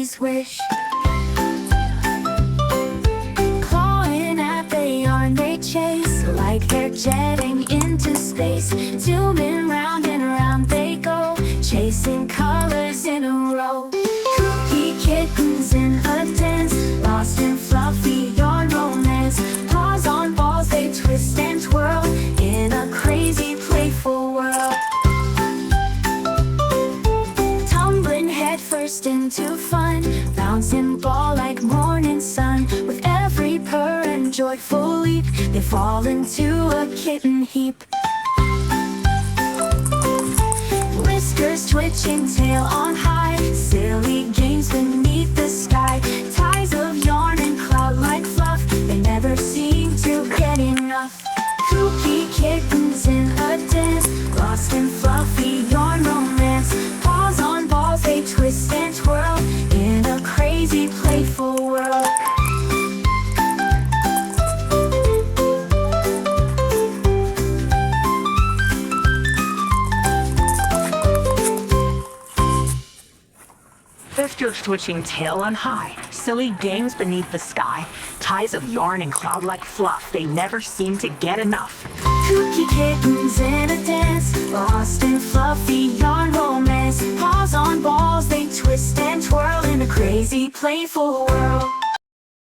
his wish. Clawing at the yarn they chase, like they're jetting into space. Zooming round and round they go, chasing colors in a row. Kooky kittens in a dance, lost in fluffy yarn romance. Paws on balls they twist and twirl, in a crazy playful world. Tumbling headfirst into fun, bouncing ball like morning sun. With every purr and joyful leap, they fall into a kitten heap. Whiskers twitching, tail on high, silly games beneath the sky. Ties of yarn and cloud-like fluff, they never seem to get enough. Kooky kittens in a dance, lost in fluffy yarn romance. Paws on balls they twist and twirl, in a crazy playful world. Whiskers twitching, tail on high, silly games beneath the sky. Ties of yarn and cloud-like fluff, they never seem to get enough. Kooky kittens in a dance, lost in fluffy yarn romance. Paws on balls they twist and twirl, in a crazy playful world.